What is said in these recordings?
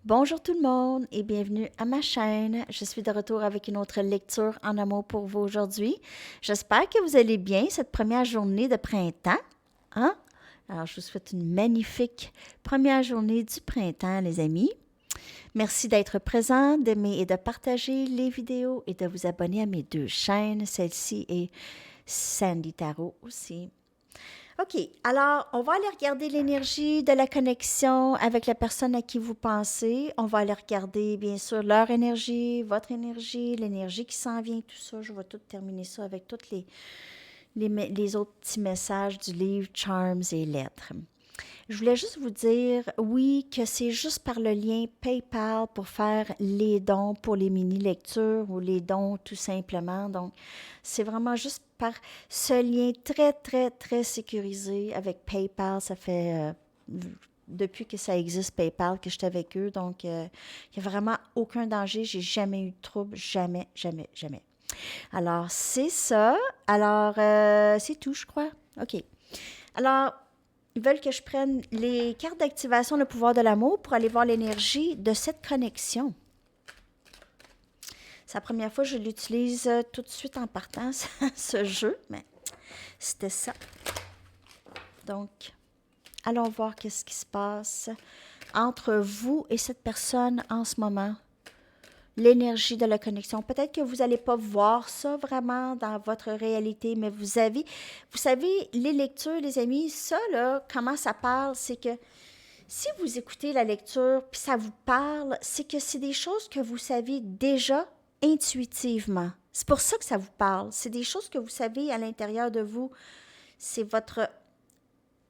Bonjour tout le monde et bienvenue à ma chaîne. Je suis de retour avec une autre lecture en amour pour vous aujourd'hui. J'espère que vous allez bien cette première journée de printemps. Hein? Alors, je vous souhaite une magnifique première journée du printemps, les amis. Merci d'être présent, d'aimer et de partager les vidéos et de vous abonner à mes deux chaînes, celle-ci et Sandy Tarot aussi. OK, alors on va aller regarder l'énergie de la connexion avec la personne à qui vous pensez. On va aller regarder, bien sûr, leur énergie, votre énergie, l'énergie qui s'en vient, tout ça. Je vais tout terminer ça avec tous les autres petits messages du livre Charms et Lettres. Je voulais juste vous dire, oui, que c'est juste par le lien PayPal pour faire les dons pour les mini-lectures ou les dons tout simplement. Donc, c'est vraiment juste par ce lien très, très, très sécurisé avec PayPal. Ça fait depuis que ça existe PayPal que je suis avec eux. Donc, il n'y a vraiment aucun danger. J'ai jamais eu de trouble. Jamais, jamais, jamais. Alors, c'est ça. Alors, c'est tout, je crois. OK. Alors, ils veulent que je prenne les cartes d'activation de pouvoir de l'amour pour aller voir l'énergie de cette connexion. C'est la première fois que je l'utilise tout de suite en partant, ce jeu, mais c'était ça. Donc, allons voir qu'est-ce qui se passe entre vous et cette personne en ce moment. L'énergie de la connexion. Peut-être que vous n'allez pas voir ça vraiment dans votre réalité, mais vous savez, les lectures, les amis, ça, là, comment ça parle, c'est que si vous écoutez la lecture puis ça vous parle, c'est que c'est des choses que vous savez déjà intuitivement. C'est pour ça que ça vous parle. C'est des choses que vous savez à l'intérieur de vous. C'est votre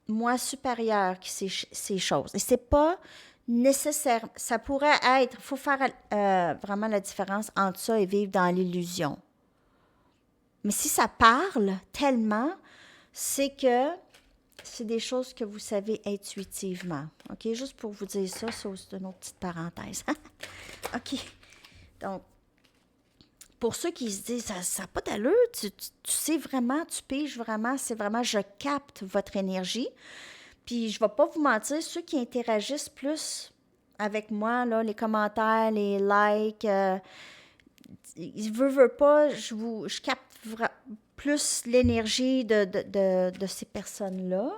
moi supérieur qui sait ces choses. Et c'est pas nécessaire. Ça pourrait être, il faut faire vraiment la différence entre ça et vivre dans l'illusion. Mais si ça parle tellement, c'est que c'est des choses que vous savez intuitivement. OK? Juste pour vous dire ça, c'est une autre petite parenthèse. OK. Donc, pour ceux qui se disent, ça n'a pas d'allure, tu sais vraiment, tu piges vraiment, c'est vraiment, je capte votre énergie. Puis, je ne vais pas vous mentir, ceux qui interagissent plus avec moi, là, les commentaires, les likes, ils veulent pas, je capte plus l'énergie de ces personnes-là.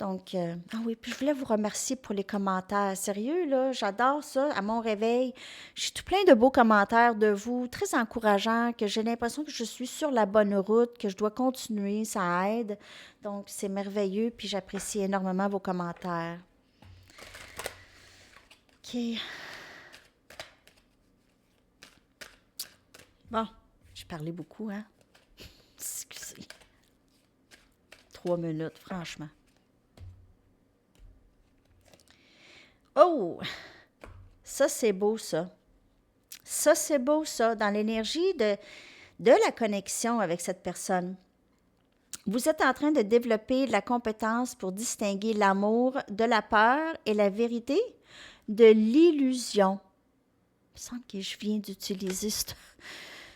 Donc, ah oui, puis je voulais vous remercier pour les commentaires. Sérieux, là, j'adore ça. À mon réveil, j'ai tout plein de beaux commentaires de vous, très encourageants, que j'ai l'impression que je suis sur la bonne route, que je dois continuer, ça aide. Donc, c'est merveilleux, puis j'apprécie énormément vos commentaires. OK. Bon, j'ai parlé beaucoup, hein? Excusez. 3 minutes, franchement. Oh! Ça, c'est beau, ça. Ça, c'est beau, ça, dans l'énergie de la connexion avec cette personne. Vous êtes en train de développer la compétence pour distinguer l'amour de la peur et la vérité de l'illusion. Il me semble que je viens d'utiliser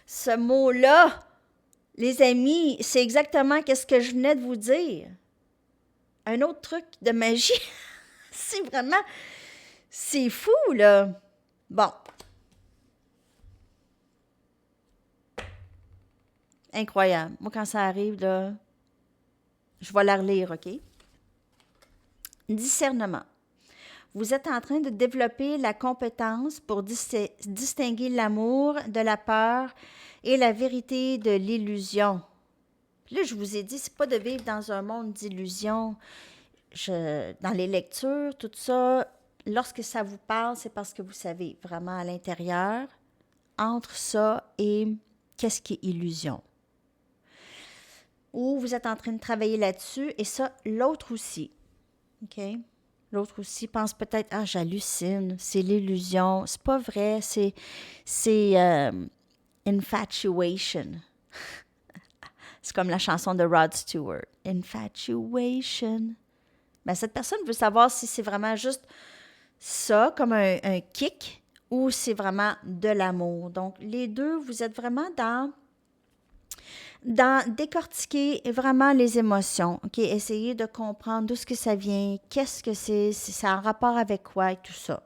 ce mot-là. Les amis, c'est exactement ce que je venais de vous dire. Un autre truc de magie. C'est vraiment... C'est fou, là. Bon. Incroyable. Moi, quand ça arrive, là, je vais la relire, OK? Discernement. Vous êtes en train de développer la compétence pour distinguer l'amour de la peur et la vérité de l'illusion. Puis là, je vous ai dit, c'est pas de vivre dans un monde d'illusions. Dans les lectures, tout ça, lorsque ça vous parle, c'est parce que vous savez vraiment à l'intérieur, entre ça et qu'est-ce qui est illusion. Ou vous êtes en train de travailler là-dessus, et ça, l'autre aussi. OK? L'autre aussi pense peut-être, ah, j'hallucine, c'est l'illusion. C'est pas vrai, c'est infatuation. C'est comme la chanson de Rod Stewart. Infatuation. Ben, cette personne veut savoir si c'est vraiment juste ça, comme un kick, ou c'est vraiment de l'amour. Donc, les deux, vous êtes vraiment dans décortiquer vraiment les émotions. OK? Essayez de comprendre d'où ce que ça vient, qu'est-ce que c'est en rapport avec quoi et tout ça.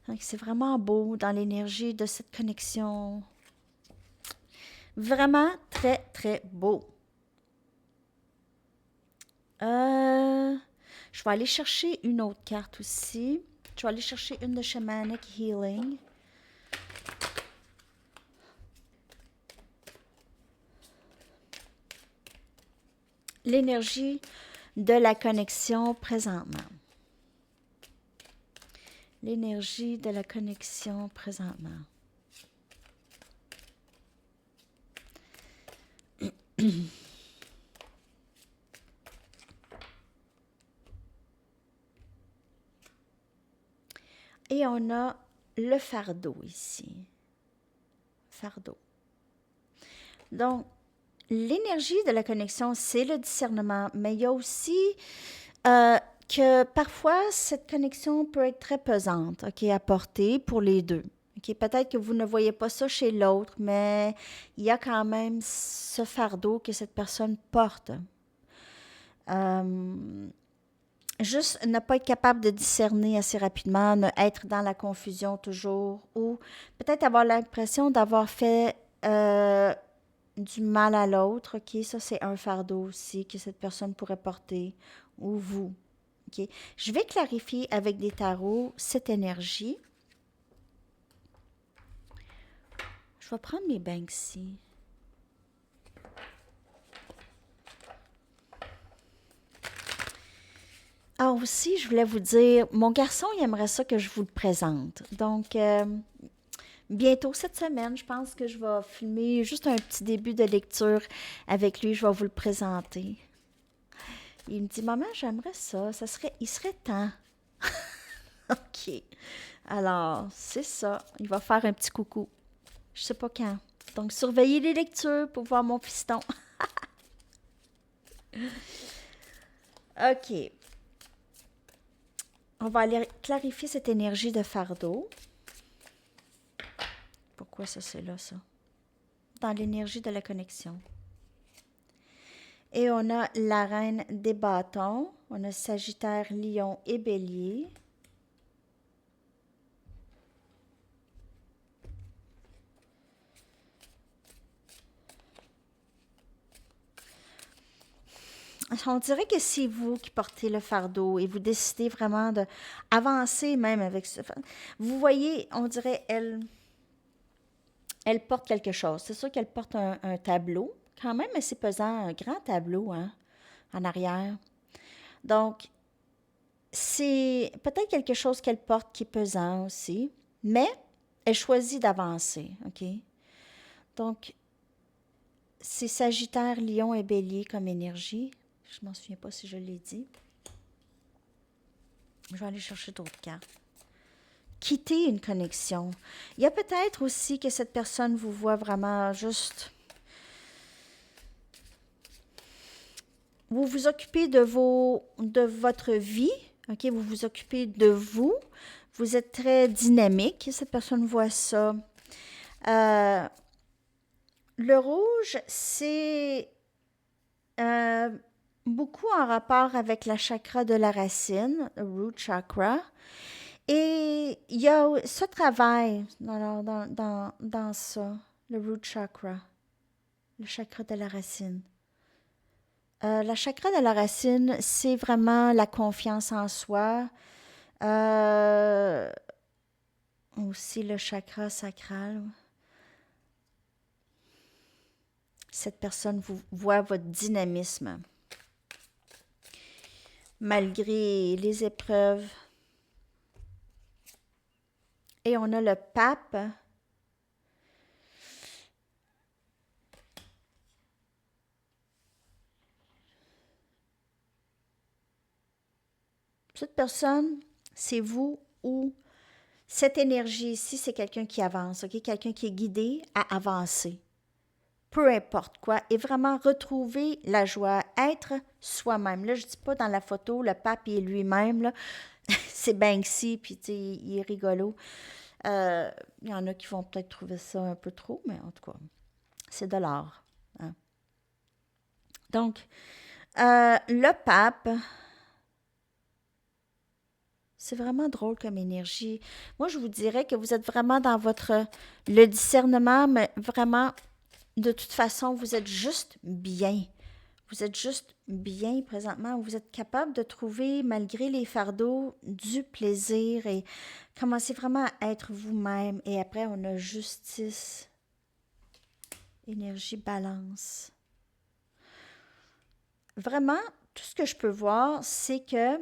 Donc, c'est vraiment beau dans l'énergie de cette connexion. Vraiment très, très beau. Je vais aller chercher une autre carte aussi. Je vais aller chercher une de Shamanic Healing. L'énergie de la connexion présentement. L'énergie de la connexion présentement. Et on a le fardeau ici. Fardeau. Donc, l'énergie de la connexion, c'est le discernement, mais il y a aussi que parfois, cette connexion peut être très pesante, OK, à porter pour les deux. OK, peut-être que vous ne voyez pas ça chez l'autre, mais il y a quand même ce fardeau que cette personne porte. Juste ne pas être capable de discerner assez rapidement, ne être dans la confusion toujours, ou peut-être avoir l'impression d'avoir fait du mal à l'autre, OK? Ça, c'est un fardeau aussi que cette personne pourrait porter, ou vous, OK? Je vais clarifier avec des tarots cette énergie. Je vais prendre mes Banksy. Ah, aussi, je voulais vous dire, mon garçon, il aimerait ça que je vous le présente. Donc, bientôt cette semaine, je pense que je vais filmer juste un petit début de lecture avec lui. Je vais vous le présenter. Il me dit, maman, j'aimerais ça. Il serait temps. OK. Alors, c'est ça. Il va faire un petit coucou. Je sais pas quand. Donc, surveillez les lectures pour voir mon fiston. OK. On va aller clarifier cette énergie de fardeau. Pourquoi ça, c'est là, ça? Dans l'énergie de la connexion. Et on a la reine des bâtons. On a Sagittaire, Lion et Bélier. On dirait que c'est vous qui portez le fardeau et vous décidez vraiment d'avancer même avec ce fardeau. Vous voyez, on dirait, elle porte quelque chose. C'est sûr qu'elle porte un tableau, quand même assez pesant, un grand tableau, hein, en arrière. Donc, c'est peut-être quelque chose qu'elle porte qui est pesant aussi, mais elle choisit d'avancer, OK? Donc, c'est Sagittaire, Lion et Bélier comme énergie. Je ne m'en souviens pas si je l'ai dit. Je vais aller chercher d'autres cartes. Quitter une connexion. Il y a peut-être aussi que cette personne vous voit vraiment juste... Vous vous occupez de votre vie, OK? Vous vous occupez de vous. Vous êtes très dynamique. Cette personne voit ça. Le rouge, c'est beaucoup en rapport avec la chakra de la racine, le root chakra. Et il y a ce travail dans ça, le root chakra, le chakra de la racine. La chakra de la racine, c'est vraiment la confiance en soi. Aussi le chakra sacral. Cette personne vous voit votre dynamisme. Malgré les épreuves. Et on a le pape. Cette personne, c'est vous ou cette énergie ici, c'est quelqu'un qui avance, ok? Quelqu'un qui est guidé à avancer. Peu importe quoi, et vraiment retrouver la joie, être soi-même. Là, je ne dis pas dans la photo, le pape il est lui-même, là. C'est Banksy, puis il est rigolo. Il y en a qui vont peut-être trouver ça un peu trop, mais en tout cas, c'est de l'art. Hein? Donc, le pape, C'est vraiment drôle comme énergie. Moi, je vous dirais que vous êtes vraiment dans le discernement, mais vraiment, de toute façon, vous êtes juste bien. Vous êtes juste bien présentement. Vous êtes capable de trouver, malgré les fardeaux, du plaisir et commencez vraiment à être vous-même. Et après, on a justice, énergie, balance. Vraiment, tout ce que je peux voir, c'est que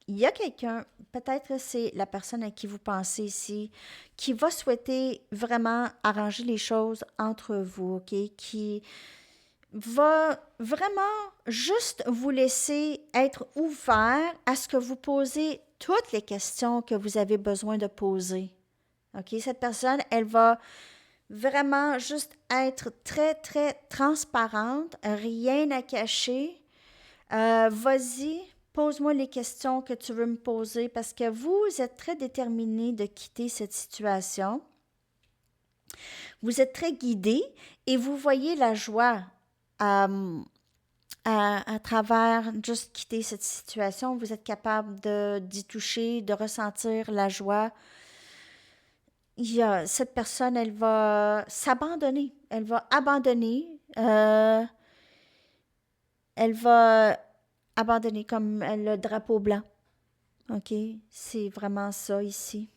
il y a quelqu'un, peut-être c'est la personne à qui vous pensez ici, qui va souhaiter vraiment arranger les choses entre vous, OK? Qui va vraiment juste vous laisser être ouvert à ce que vous posez toutes les questions que vous avez besoin de poser. OK? Cette personne, elle va vraiment juste être très, très transparente, rien à cacher. Vas-y, pose-moi les questions que tu veux me poser parce que vous êtes très déterminé de quitter cette situation. Vous êtes très guidé et vous voyez la joie à travers juste quitter cette situation. Vous êtes capable d'y toucher, de ressentir la joie. Cette personne, elle va s'abandonner. Elle va abandonner. Elle va abandonner comme le drapeau blanc. OK? C'est vraiment ça ici.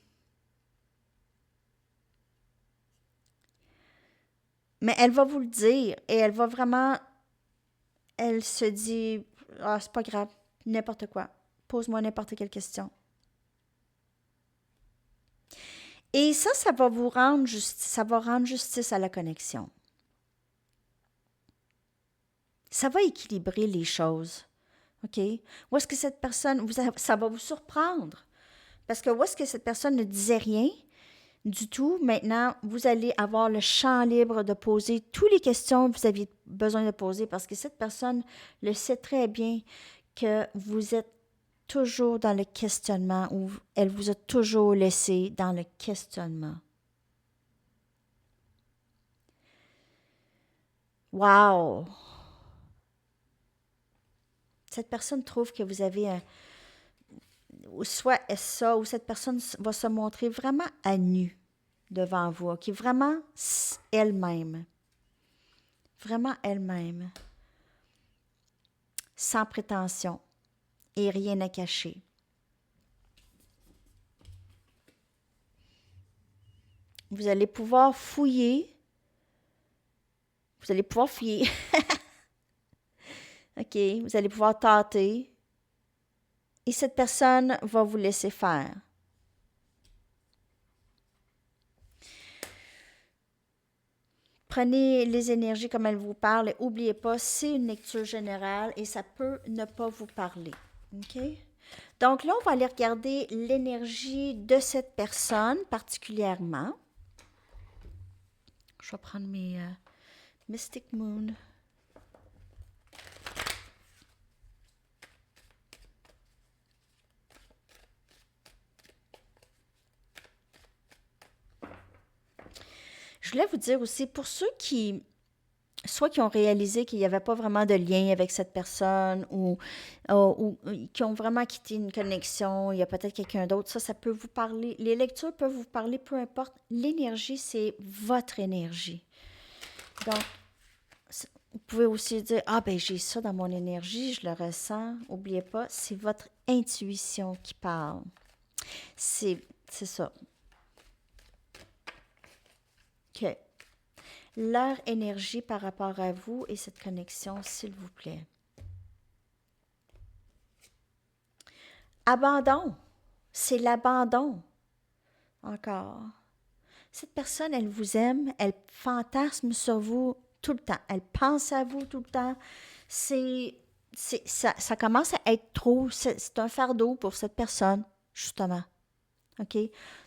Mais elle va vous le dire et elle va vraiment. Elle se dit ah, c'est pas grave, n'importe quoi. Pose-moi n'importe quelle question. Et ça va vous rendre ça va rendre justice à la connexion. Ça va équilibrer les choses. OK? Où est-ce que cette personne, ça va vous surprendre? Parce que où est-ce que cette personne ne disait rien du tout, maintenant, vous allez avoir le champ libre de poser toutes les questions que vous aviez besoin de poser parce que cette personne le sait très bien que vous êtes toujours dans le questionnement ou elle vous a toujours laissé dans le questionnement. Wow! Cette personne trouve que vous avez soit ça, ou cette personne va se montrer vraiment à nu devant vous, qui est vraiment elle-même. Vraiment elle-même. Sans prétention et rien à cacher. Vous allez pouvoir fouiller. Vous allez pouvoir fouiller. OK, vous allez pouvoir tâter. Et cette personne va vous laisser faire. Prenez les énergies comme elles vous parlent et n'oubliez pas, c'est une lecture générale et ça peut ne pas vous parler. OK? Donc là, on va aller regarder l'énergie de cette personne particulièrement. Je vais prendre mes Mystic Moon. Je voulais vous dire aussi, pour ceux soit qui ont réalisé qu'il n'y avait pas vraiment de lien avec cette personne ou qui ont vraiment quitté une connexion, il y a peut-être quelqu'un d'autre, ça peut vous parler. Les lectures peuvent vous parler, peu importe. L'énergie, c'est votre énergie. Donc, vous pouvez aussi dire, ah ben j'ai ça dans mon énergie, je le ressens. N'oubliez pas, c'est votre intuition qui parle. C'est ça. OK. Leur énergie par rapport à vous et cette connexion, s'il vous plaît. Abandon. C'est l'abandon. Encore. Cette personne, elle vous aime, elle fantasme sur vous tout le temps. Elle pense à vous tout le temps. Ça commence à être trop. C'est un fardeau pour cette personne, justement. OK?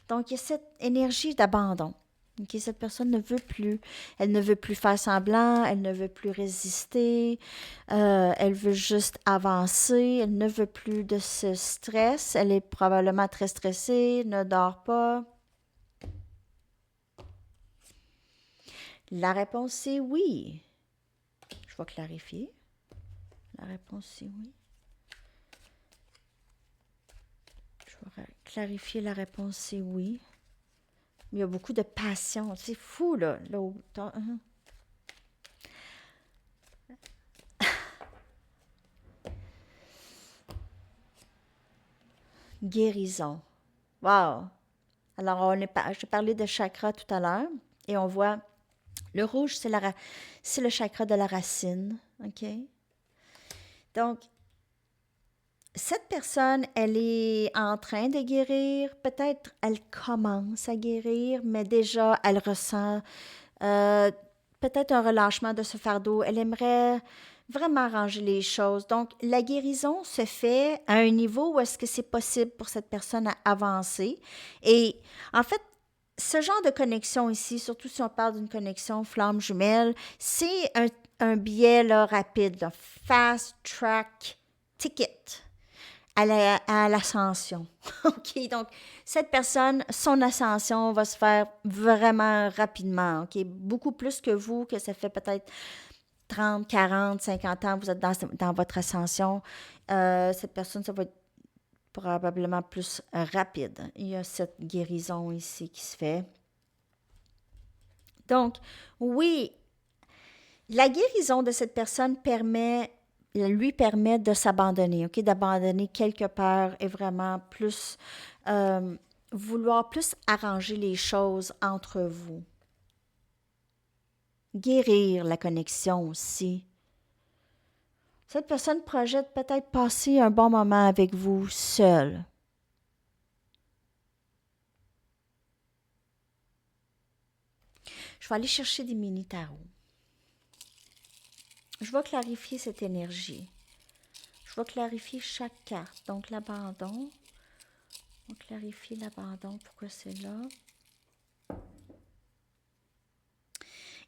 Donc, il y a cette énergie d'abandon. Okay, cette personne ne veut plus. Elle ne veut plus faire semblant, elle ne veut plus résister, elle veut juste avancer, elle ne veut plus de ce stress, elle est probablement très stressée, ne dort pas. La réponse est oui. Je vais clarifier. La réponse est oui. Je Pour clarifier, la réponse, c'est oui. Il y a beaucoup de passion. C'est fou, là. Guérison. Wow! Alors, j'ai parlé de chakra tout à l'heure et on voit le rouge, c'est le chakra de la racine. OK? Donc, cette personne, elle est en train de guérir. Peut-être elle commence à guérir, mais déjà, elle ressent euh, peut-être un relâchement de ce fardeau. Elle aimerait vraiment arranger les choses. Donc, la guérison se fait à un niveau où est-ce que c'est possible pour cette personne à avancer. Et en fait, ce genre de connexion ici, surtout si on parle d'une connexion flamme jumelle, c'est un biais là, rapide, là, fast track ticket à l'ascension. OK, donc cette personne, son ascension va se faire vraiment rapidement. OK, beaucoup plus que vous, que ça fait peut-être 30, 40, 50 ans, vous êtes dans votre ascension. Cette personne, ça va être probablement plus rapide. Il y a cette guérison ici qui se fait. Donc, oui, la guérison de cette personne lui permet de s'abandonner, OK? D'abandonner quelque peurs et vraiment plus vouloir plus arranger les choses entre vous. Guérir la connexion aussi. Cette personne projette peut-être passer un bon moment avec vous seul. Je vais aller chercher des mini-tarots. Je vais clarifier cette énergie. Je vais clarifier chaque carte. Donc, l'abandon. On clarifie l'abandon. Pourquoi c'est là?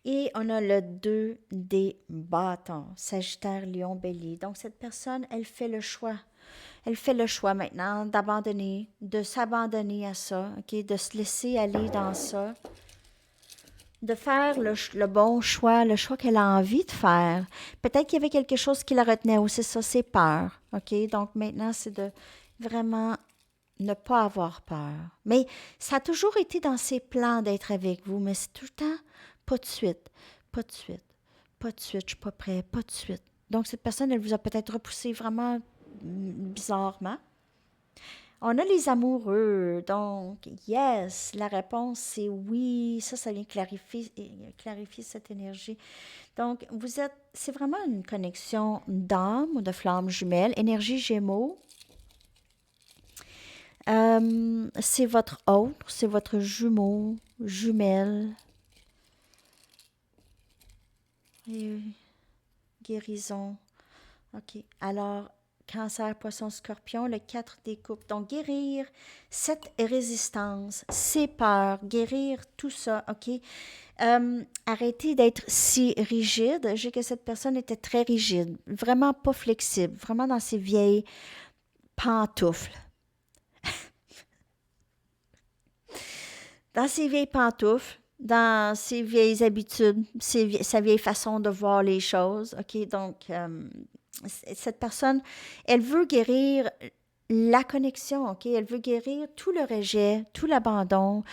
Et on a le 2 des bâtons. Sagittaire, Lion, Bélier. Donc, cette personne, elle fait le choix. Elle fait le choix maintenant d'abandonner, de s'abandonner à ça, OK? De se laisser aller dans ça. De faire le bon choix, le choix qu'elle a envie de faire. Peut-être qu'il y avait quelque chose qui la retenait aussi, ça, c'est peur. OK? Donc maintenant, c'est de vraiment ne pas avoir peur. Mais ça a toujours été dans ses plans d'être avec vous, mais c'est tout le temps pas de suite, pas de suite, pas de suite, je suis pas prêt, pas de suite. Donc cette personne, elle vous a peut-être repoussé vraiment bizarrement. On a les amoureux, donc yes, la réponse c'est oui, ça vient clarifier cette énergie. Donc c'est vraiment une connexion d'âme ou de flamme jumelle, énergie Gémeaux. C'est votre autre, c'est votre jumeau, jumelle. Et guérison. OK. Alors, Cancer, Poisson, Scorpion, le 4 des coupes. Donc, guérir cette résistance, ces peurs, guérir tout ça, OK? Arrêtez d'être si rigide. J'ai que cette personne était très rigide, vraiment pas flexible, vraiment dans ses vieilles pantoufles. Dans ses vieilles pantoufles, dans ses vieilles habitudes, sa vieille façon de voir les choses, OK? Donc, cette personne, elle veut guérir la connexion, OK? Elle veut guérir tout le rejet, tout l'abandon,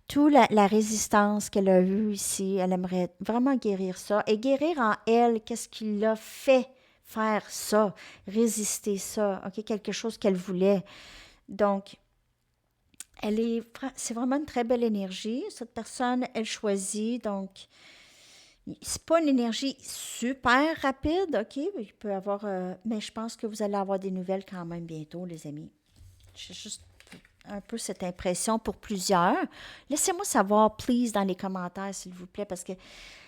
toute la résistance qu'elle a eue ici. Elle aimerait vraiment guérir ça. Et guérir en elle, qu'est-ce qui l'a fait faire ça, résister ça, OK? Quelque chose qu'elle voulait. Donc, c'est vraiment une très belle énergie. Cette personne, elle choisit, donc, c'est pas une énergie super rapide, OK? Il peut avoir, mais je pense que vous allez avoir des nouvelles quand même bientôt, les amis. J'ai juste un peu cette impression pour plusieurs. Laissez-moi savoir, please, dans les commentaires, s'il vous plaît, parce que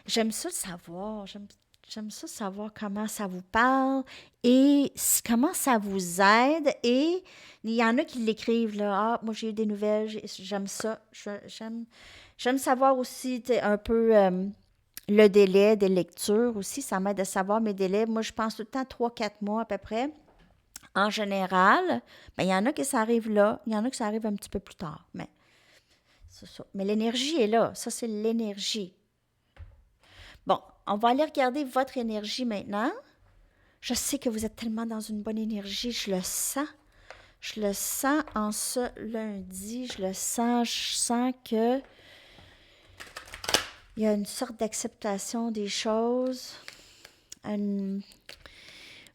j'aime ça le savoir. J'aime ça savoir comment ça vous parle et comment ça vous aide. Et il y en a qui l'écrivent, là. Ah, moi, j'ai eu des nouvelles, j'aime ça. J'aime savoir aussi un peu le délai des lectures aussi. Ça m'aide à savoir mes délais. Moi, je pense tout le temps 3-4 mois à peu près. En général, ben, il y en a que ça arrive là, il y en a que ça arrive un petit peu plus tard. Mais c'est ça. Mais l'énergie est là. Ça, c'est l'énergie. Bon, on va aller regarder votre énergie maintenant. Je sais que vous êtes tellement dans une bonne énergie, je le sens. Je le sens en ce lundi, je sens que il y a une sorte d'acceptation des choses, une-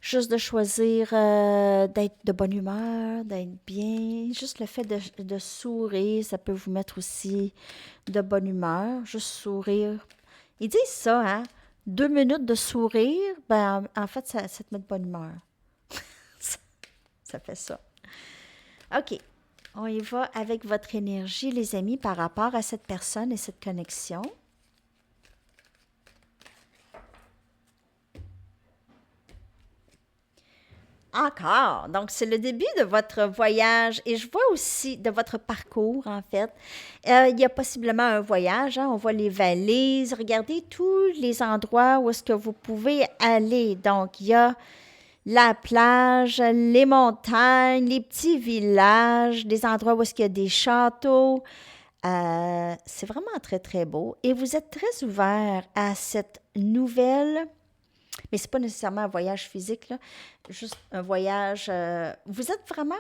juste de choisir d'être de bonne humeur, d'être bien. Juste le fait de sourire, ça peut vous mettre aussi de bonne humeur. Juste sourire. Ils disent ça, hein? 2 minutes de sourire, ben en fait, ça te met de bonne humeur. Ça fait ça. OK. On y va avec votre énergie, les amis, par rapport à cette personne et cette connexion. Encore. Donc, c'est le début de votre voyage et je vois aussi de votre parcours, en fait. Il y a possiblement un voyage, hein. On voit les valises. Regardez tous les endroits où est-ce que vous pouvez aller. Donc, il y a la plage, les montagnes, les petits villages, des endroits où est-ce qu'il y a des châteaux. C'est vraiment très, très beau. Et vous êtes très ouvert à cette nouvelle, mais c'est pas nécessairement un voyage physique, là, juste un voyage. Vous êtes vraiment,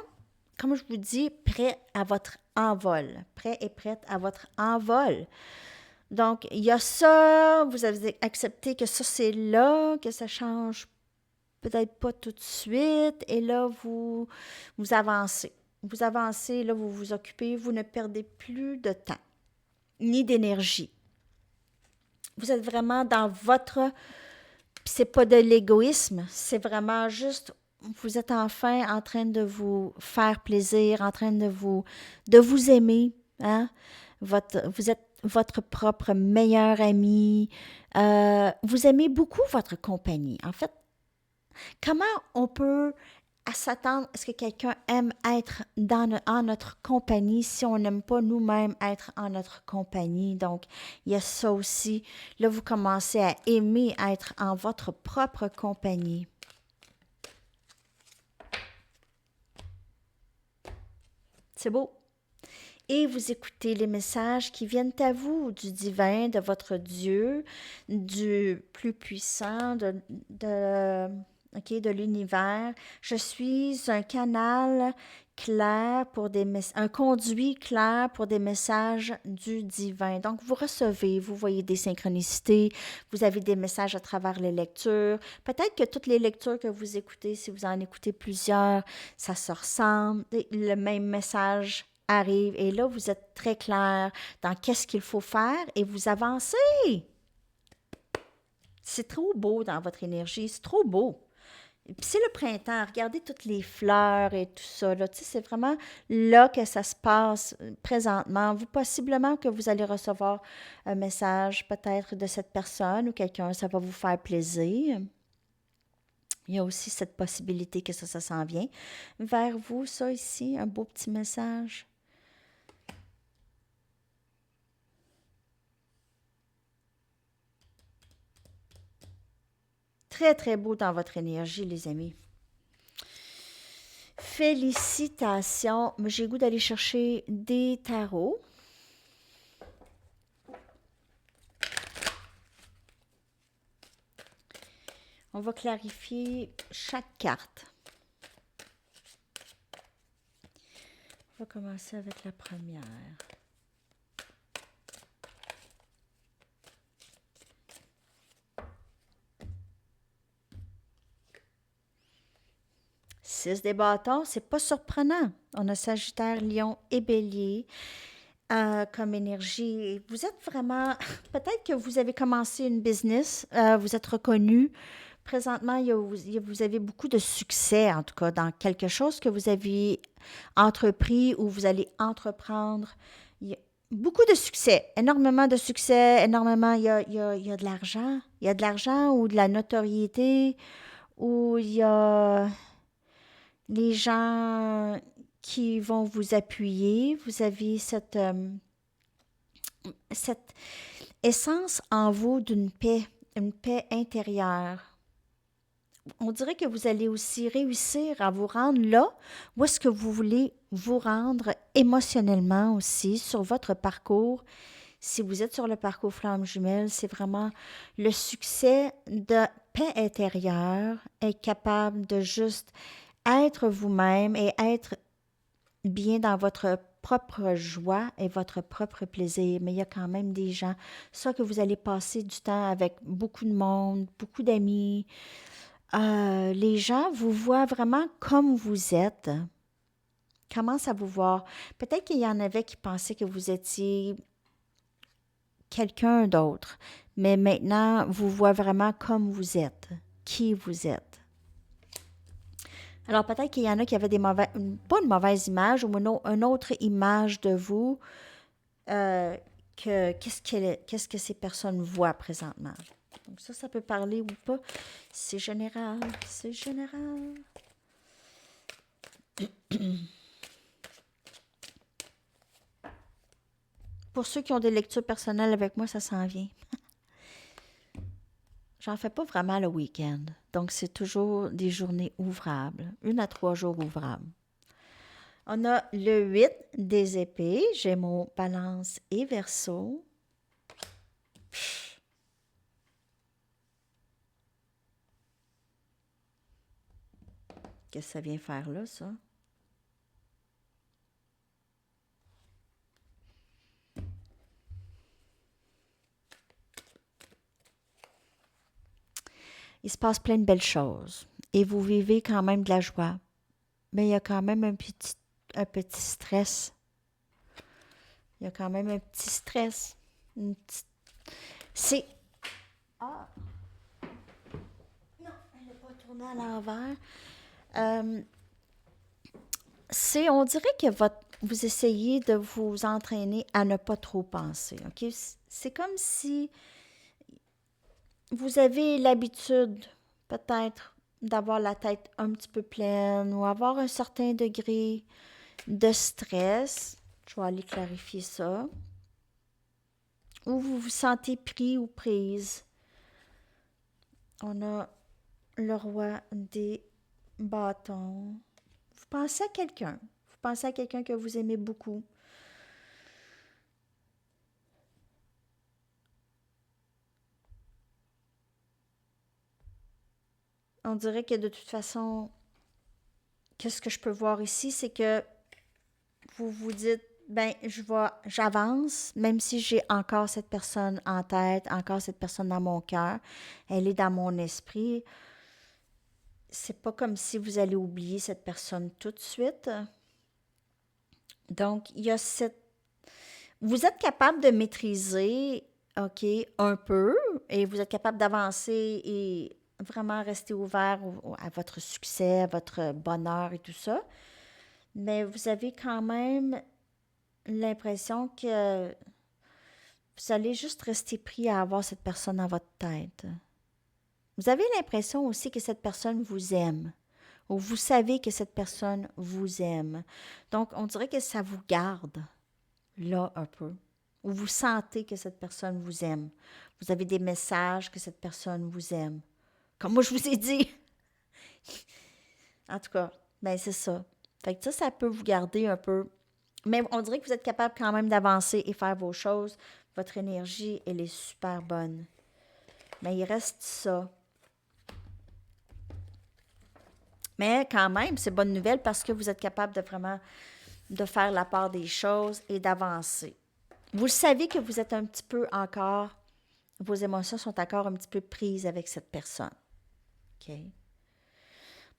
comme je vous dis, prêt à votre envol. Prêt et prête à votre envol. Donc, il y a ça, vous avez accepté que ça, c'est là, que ça change peut-être pas tout de suite, et là, vous avancez. Vous avancez, là, vous vous occupez, vous ne perdez plus de temps, ni d'énergie. Vous êtes vraiment dans votre. Puis c'est pas de l'égoïsme, c'est vraiment juste. Vous êtes enfin en train de vous faire plaisir, en train de vous aimer. Hein? Vous êtes votre propre meilleur ami. Vous aimez beaucoup votre compagnie. En fait, comment on peut s'attendre à ce que quelqu'un aime être en notre compagnie si on n'aime pas nous-mêmes être en notre compagnie? Donc, il y a ça aussi. Là, vous commencez à aimer être en votre propre compagnie. C'est beau. Et vous écoutez les messages qui viennent à vous du divin, de votre Dieu, du plus puissant, de l'univers. Je suis un canal clair pour un conduit clair pour des messages du divin. Donc, vous recevez, vous voyez des synchronicités, vous avez des messages à travers les lectures. Peut-être que toutes les lectures que vous écoutez, si vous en écoutez plusieurs, ça se ressemble. Le même message arrive et là, vous êtes très clair dans qu'est-ce qu'il faut faire et vous avancez. C'est trop beau dans votre énergie, c'est trop beau. Puis c'est le printemps, regardez toutes les fleurs et tout ça. Là. Tu sais, c'est vraiment là que ça se passe présentement. Vous, possiblement que vous allez recevoir un message peut-être de cette personne ou quelqu'un, ça va vous faire plaisir. Il y a aussi cette possibilité que ça s'en vient vers vous, ça ici, un beau petit message. Très, très beau dans votre énergie, les amis. Félicitations. J'ai le goût d'aller chercher des tarots. On va clarifier chaque carte. On va commencer avec la première. Six des bâtons, c'est pas surprenant. On a Sagittaire, Lion et Bélier comme énergie. Vous êtes vraiment. Peut-être que vous avez commencé une business, vous êtes reconnu. Présentement, vous avez beaucoup de succès, en tout cas, dans quelque chose que vous avez entrepris ou vous allez entreprendre. Il y a beaucoup de succès, énormément de succès, énormément. Il y a de l'argent. Il y a de l'argent ou de la notoriété ou il y a les gens qui vont vous appuyer. Vous avez cette essence en vous d'une paix, une paix intérieure. On dirait que vous allez aussi réussir à vous rendre là où est-ce que vous voulez vous rendre émotionnellement aussi sur votre parcours. Si vous êtes sur le parcours Flamme Jumelle, c'est vraiment le succès de paix intérieure, être capable de juste être vous-même et être bien dans votre propre joie et votre propre plaisir, mais il y a quand même des gens, soit que vous allez passer du temps avec beaucoup de monde, beaucoup d'amis. Les gens vous voient vraiment comme vous êtes, commencent à vous voir. Peut-être qu'il y en avait qui pensaient que vous étiez quelqu'un d'autre, mais maintenant, vous voient vraiment comme vous êtes, qui vous êtes. Alors peut-être qu'il y en a qui avaient pas une mauvaise image, ou une autre image de vous, qu'est-ce que ces personnes voient présentement. Donc ça peut parler ou pas. C'est général, c'est général. Pour ceux qui ont des lectures personnelles avec moi, ça s'en vient. J'en fais pas vraiment le week-end. Donc, c'est toujours des journées ouvrables. 1 à 3 jours ouvrables. On a le 8 des épées, Gémeaux, Balance et Verseau. Qu'est-ce que ça vient faire là, ça? Il se passe plein de belles choses. Et vous vivez quand même de la joie. Mais il y a quand même un petit stress. Il y a quand même un petit stress. C'est... Ah! Non, elle n'est pas tournée à l'envers. On dirait que vous essayez de vous entraîner à ne pas trop penser. OK? C'est comme si vous avez l'habitude, peut-être, d'avoir la tête un petit peu pleine ou avoir un certain degré de stress. Je vais aller clarifier ça. Ou vous vous sentez pris ou prise. On a le roi des bâtons. Vous pensez à quelqu'un. Vous pensez à quelqu'un que vous aimez beaucoup. On dirait que de toute façon, qu'est-ce que je peux voir ici, c'est que vous vous dites, ben, j'avance, même si j'ai encore cette personne en tête, encore cette personne dans mon cœur, elle est dans mon esprit. C'est pas comme si vous allez oublier cette personne tout de suite. Donc, il y a vous êtes capable de maîtriser, OK, un peu, et vous êtes capable d'avancer et vraiment rester ouvert à votre succès, à votre bonheur et tout ça. Mais vous avez quand même l'impression que vous allez juste rester pris à avoir cette personne dans votre tête. Vous avez l'impression aussi que cette personne vous aime, ou vous savez que cette personne vous aime. Donc, on dirait que ça vous garde là un peu, ou vous sentez que cette personne vous aime. Vous avez des messages que cette personne vous aime. Comme moi, je vous ai dit. En tout cas, ben c'est ça. Fait que ça peut vous garder un peu. Mais on dirait que vous êtes capable quand même d'avancer et faire vos choses. Votre énergie, elle est super bonne. Mais il reste ça. Mais quand même, c'est bonne nouvelle parce que vous êtes capable de vraiment de faire la part des choses et d'avancer. Vous le savez que vous êtes un petit peu encore, vos émotions sont encore un petit peu prises avec cette personne. OK?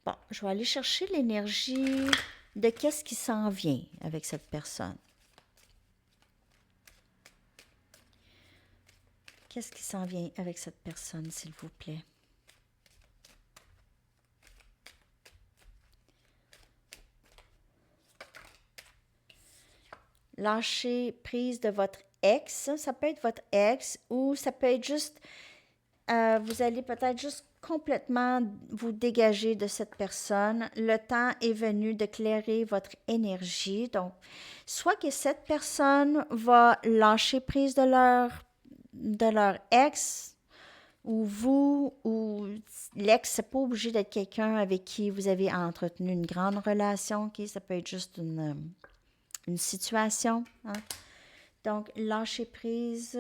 Bon, je vais aller chercher l'énergie de qu'est-ce qui s'en vient avec cette personne. Qu'est-ce qui s'en vient avec cette personne, s'il vous plaît? Lâcher prise de votre ex, ça peut être votre ex ou ça peut être juste, vous allez peut-être juste complètement vous dégager de cette personne. Le temps est venu de clairer votre énergie. Donc, soit que cette personne va lâcher prise de leur ex, ou vous, ou l'ex, c'est pas obligé d'être quelqu'un avec qui vous avez entretenu une grande relation. Okay? Ça peut être juste une situation. Hein? Donc, lâchez prise,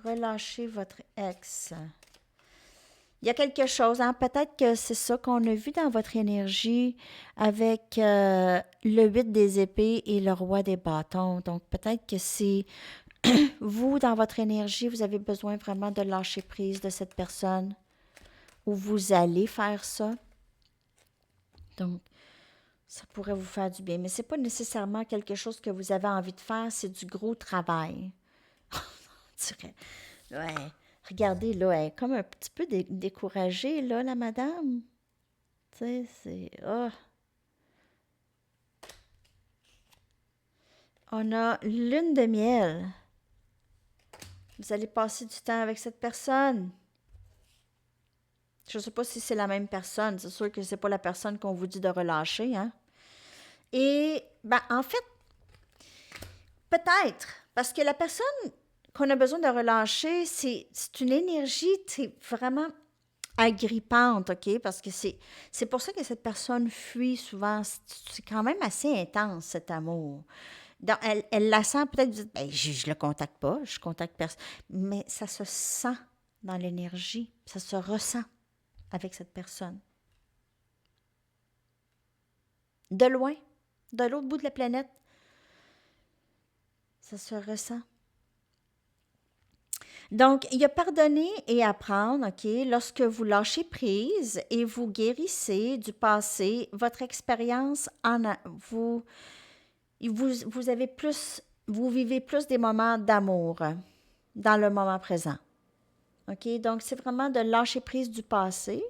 relâchez votre ex. Il y a quelque chose, hein? Peut-être que c'est ça qu'on a vu dans votre énergie avec le 8 des épées et le roi des bâtons. Donc, peut-être que c'est vous, dans votre énergie, vous avez besoin vraiment de lâcher prise de cette personne ou vous allez faire ça. Donc, ça pourrait vous faire du bien. Mais ce n'est pas nécessairement quelque chose que vous avez envie de faire, c'est du gros travail. On dirait. Ouais. Regardez, là, elle est comme un petit peu découragée, là, la madame. Tu sais, c'est... Oh. On a lune de miel. Vous allez passer du temps avec cette personne. Je ne sais pas si c'est la même personne. C'est sûr que c'est pas la personne qu'on vous dit de relâcher, hein. Et, ben, en fait, peut-être, parce que la personne qu'on a besoin de relâcher, c'est une énergie, c'est vraiment agrippante, OK? Parce que c'est pour ça que cette personne fuit souvent. C'est quand même assez intense, cet amour. Donc, elle la sent peut-être, ben, je le contacte pas, je contacte personne. Mais ça se sent dans l'énergie, ça se ressent avec cette personne. De loin, de l'autre bout de la planète, ça se ressent. Donc, il y a pardonner et apprendre, OK? Lorsque vous lâchez prise et vous guérissez du passé, votre expérience vous avez plus, vous vivez plus des moments d'amour dans le moment présent. OK? Donc, c'est vraiment de lâcher prise du passé.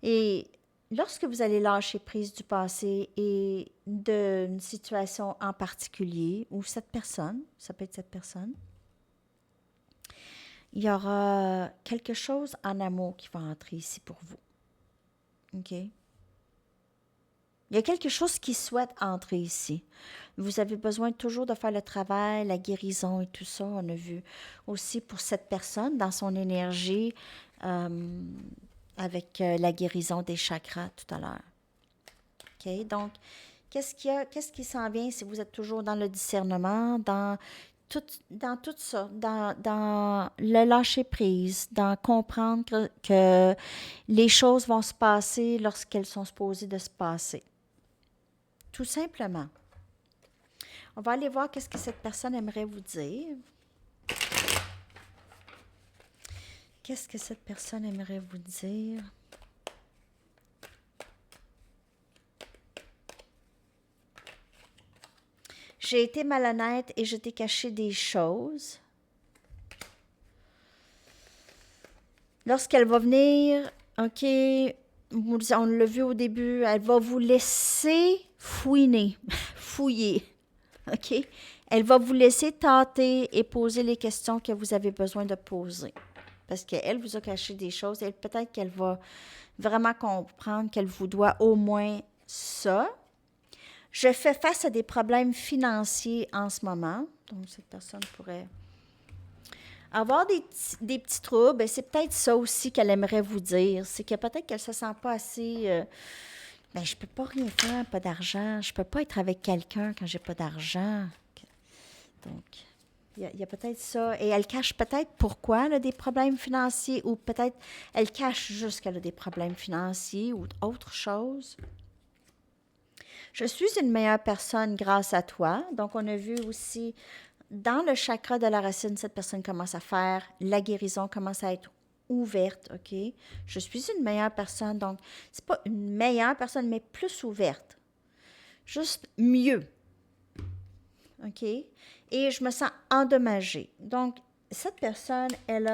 Et lorsque vous allez lâcher prise du passé et d'une situation en particulier, ou cette personne, ça peut être cette personne, il y aura quelque chose en amour qui va entrer ici pour vous. OK? Il y a quelque chose qui souhaite entrer ici. Vous avez besoin toujours de faire le travail, la guérison et tout ça. On a vu aussi pour cette personne dans son énergie avec la guérison des chakras tout à l'heure. OK? Donc, qu'est-ce qui s'en vient si vous êtes toujours dans le discernement, dans tout ça, dans le lâcher-prise, dans comprendre que les choses vont se passer lorsqu'elles sont supposées de se passer. Tout simplement. On va aller voir qu'est-ce que cette personne aimerait vous dire. Qu'est-ce que cette personne aimerait vous dire? J'ai été malhonnête et je t'ai caché des choses. Lorsqu'elle va venir, OK, on l'a vu au début, elle va vous laisser fouiner, fouiller, OK? Elle va vous laisser tâter et poser les questions que vous avez besoin de poser. Parce qu'elle vous a caché des choses et peut-être qu'elle va vraiment comprendre qu'elle vous doit au moins ça. Je fais face à des problèmes financiers en ce moment. Donc, cette personne pourrait avoir des petits troubles. C'est peut-être ça aussi qu'elle aimerait vous dire. C'est que peut-être qu'elle ne se sent pas assez... ben, je ne peux pas rien faire, pas d'argent. Je ne peux pas être avec quelqu'un quand j'ai pas d'argent. Donc, il y a peut-être ça. Et elle cache peut-être pourquoi elle a des problèmes financiers ou peut-être elle cache juste qu'elle a des problèmes financiers ou autre chose. Je suis une meilleure personne grâce à toi. Donc, on a vu aussi dans le chakra de la racine, cette personne commence à faire, la guérison commence à être ouverte, OK? Je suis une meilleure personne. Donc, c'est pas une meilleure personne, mais plus ouverte. Juste mieux. OK? Et je me sens endommagée. Donc, cette personne, elle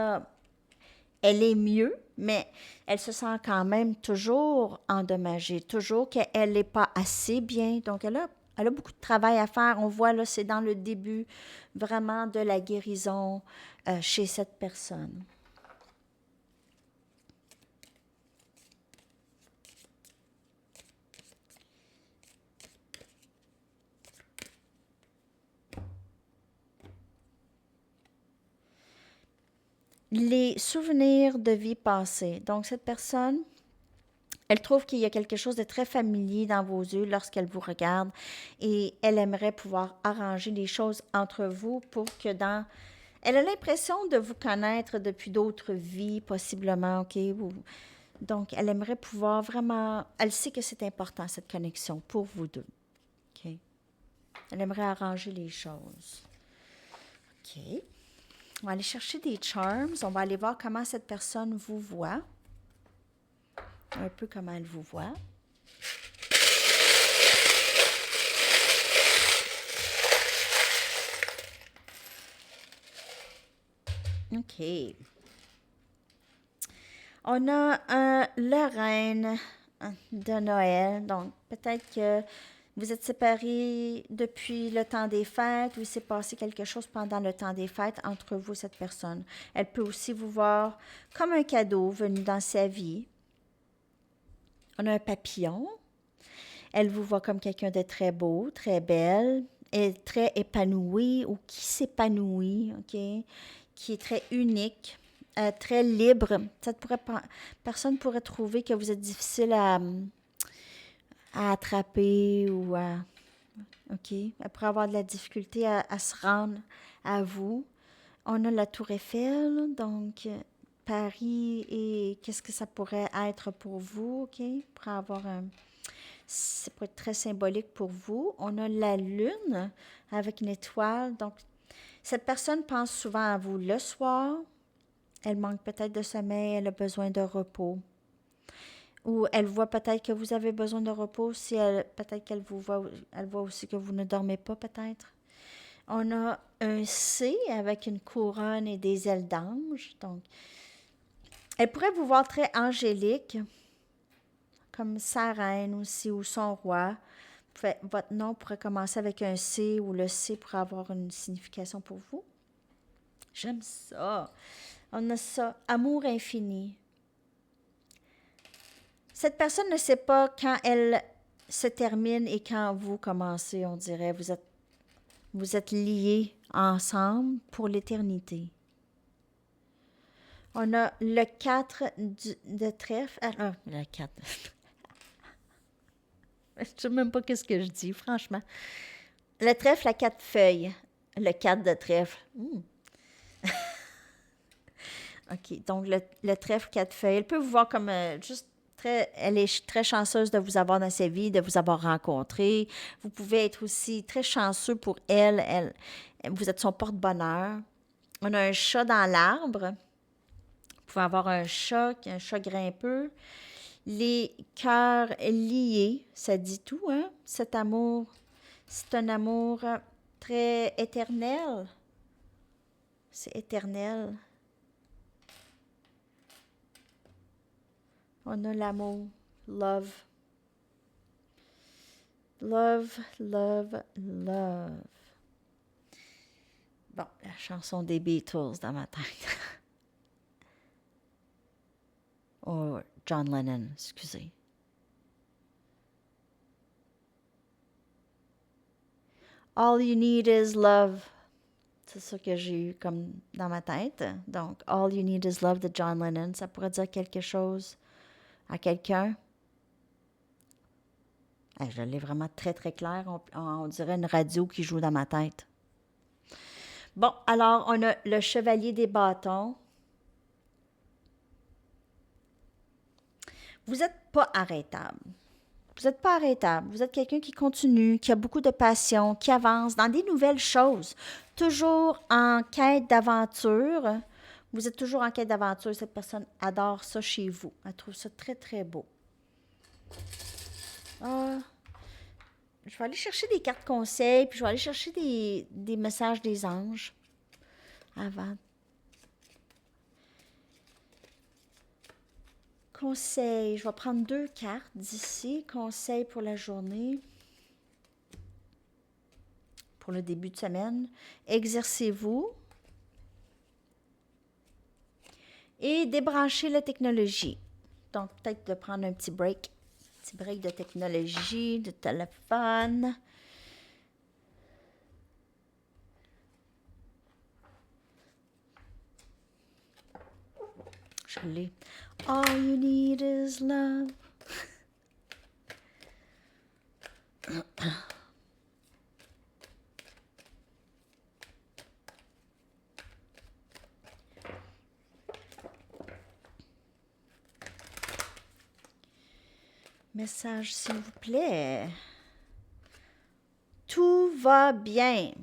est mieux, mais elle se sent quand même toujours endommagée, toujours qu'elle n'est pas assez bien. Donc, elle a beaucoup de travail à faire. On voit, là, c'est dans le début vraiment de la guérison chez cette personne. Les souvenirs de vie passée. Donc, cette personne, elle trouve qu'il y a quelque chose de très familier dans vos yeux lorsqu'elle vous regarde et elle aimerait pouvoir arranger les choses entre vous pour que Elle a l'impression de vous connaître depuis d'autres vies, possiblement, OK? Donc, elle aimerait pouvoir vraiment... Elle sait que c'est important, cette connexion, pour vous deux. OK? Elle aimerait arranger les choses. OK. On va aller chercher des charms. On va aller voir comment cette personne vous voit. Un peu comment elle vous voit. OK. On a la reine de Noël. Donc, peut-être que vous êtes séparés depuis le temps des fêtes ou il s'est passé quelque chose pendant le temps des fêtes entre vous et cette personne. Elle peut aussi vous voir comme un cadeau venu dans sa vie. On a un papillon. Elle vous voit comme quelqu'un de très beau, très belle, et très épanoui ou qui s'épanouit, OK? Qui est très unique, très libre. Personne pourrait trouver que vous êtes difficile à attraper ou à... OK? Elle pourrait avoir de la difficulté à se rendre à vous. On a la Tour Eiffel, donc Paris et qu'est-ce que ça pourrait être pour vous, OK? Pour avoir un... Ça peut être très symbolique pour vous. On a la lune avec une étoile. Donc, cette personne pense souvent à vous le soir. Elle manque peut-être de sommeil, elle a besoin de repos. Ou elle voit peut-être que vous avez besoin de repos. Peut-être qu'elle vous voit, elle voit aussi que vous ne dormez pas peut-être. On a un C avec une couronne et des ailes d'ange. Donc, elle pourrait vous voir très angélique, comme sa reine aussi, ou son roi. Votre nom pourrait commencer avec un C ou le C pourrait avoir une signification pour vous. J'aime ça. On a ça, amour infini. Cette personne ne sait pas quand elle se termine et quand vous commencez, on dirait. Vous êtes liés ensemble pour l'éternité. On a le 4 de trèfle. Le 4. Je ne sais même pas qu'est-ce que je dis, franchement. Le trèfle à 4 feuilles. Le 4 de trèfle. OK, donc le trèfle 4 feuilles. Elle peut vous voir comme juste très... Elle est très chanceuse de vous avoir dans sa vie, de vous avoir rencontré. Vous pouvez être aussi très chanceux pour elle. Vous êtes son porte-bonheur. On a un chat dans l'arbre. Vous pouvez avoir un chat grimpeux. Les cœurs liés, ça dit tout, hein? Cet amour, c'est un amour très éternel. C'est éternel. On a l'amour, love. Love, love, love. Bon, la chanson des Beatles dans ma tête. Oh, John Lennon, excusez. All you need is love. C'est ça que j'ai eu comme dans ma tête. Donc, All you need is love de John Lennon. Ça pourrait dire quelque chose à quelqu'un. Je l'ai vraiment très, très clair. On dirait une radio qui joue dans ma tête. Bon, alors, on a le chevalier des bâtons. Vous n'êtes pas arrêtable. Vous n'êtes pas arrêtable. Vous êtes quelqu'un qui continue, qui a beaucoup de passion, qui avance dans des nouvelles choses. Toujours en quête d'aventure. Vous êtes toujours en quête d'aventure. Cette personne adore ça chez vous. Elle trouve ça très, très beau. Je vais aller chercher des cartes conseils, puis je vais aller chercher des messages des anges avant. Conseil, je vais prendre 2 cartes d'ici. Conseil pour la journée. Pour le début de semaine. Exercez-vous. Et débranchez la technologie. Donc, peut-être de prendre un petit break. Petit break de technologie, de téléphone. Je l'ai. All you need is love. Message, s'il vous plaît. Tout va bien.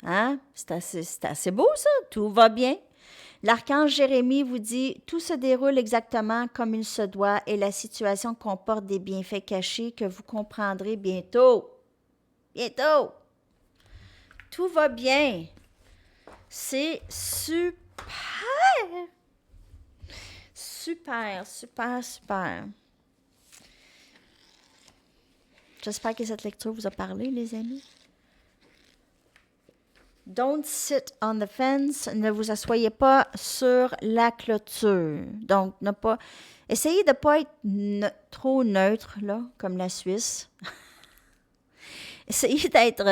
Hein? C'est assez beau, ça. Tout va bien. L'archange Jérémie vous dit « Tout se déroule exactement comme il se doit et la situation comporte des bienfaits cachés que vous comprendrez bientôt. » Bientôt! Tout va bien. C'est super! Super, super, super. J'espère que cette lecture vous a parlé, les amis. Don't sit on the fence. Ne vous asseyez pas sur la clôture. Donc, essayez de ne pas être trop neutre, là, comme la Suisse. Essayez d'être...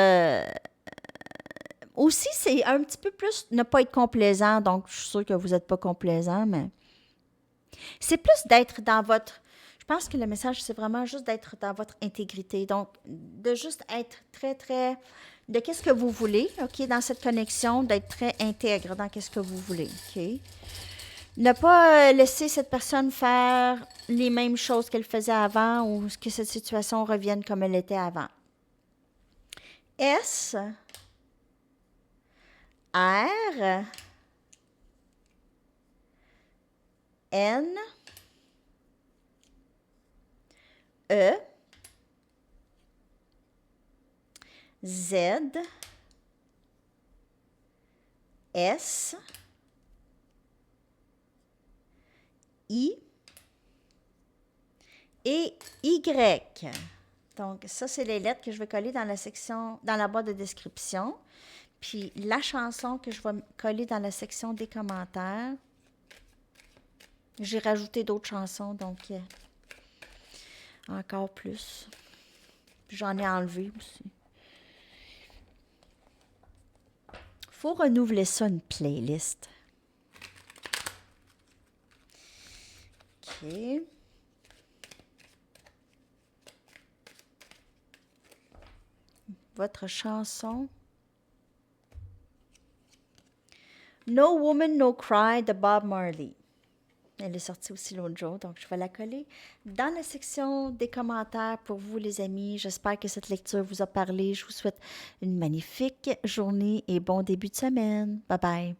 aussi, c'est un petit peu plus ne pas être complaisant. Donc, je suis sûre que vous n'êtes pas complaisant, mais... C'est plus d'être dans votre... Je pense que le message, c'est vraiment juste d'être dans votre intégrité. Donc, de juste être très, très... de qu'est-ce que vous voulez, OK, dans cette connexion, d'être très intègre dans qu'est-ce que vous voulez, OK? Ne pas laisser cette personne faire les mêmes choses qu'elle faisait avant ou que cette situation revienne comme elle était avant. S, R, N, E, Z, S, I et Y. Donc, ça, c'est les lettres que je vais coller dans la section, dans la boîte de description. Puis, la chanson que je vais coller dans la section des commentaires. J'ai rajouté d'autres chansons, donc encore plus. Puis, j'en ai enlevé aussi. Faut renouveler ça, une playlist. OK. Votre chanson. No Woman, No Cry de Bob Marley. Elle est sortie aussi l'autre jour, donc je vais la coller dans la section des commentaires pour vous, les amis. J'espère que cette lecture vous a parlé. Je vous souhaite une magnifique journée et bon début de semaine. Bye bye.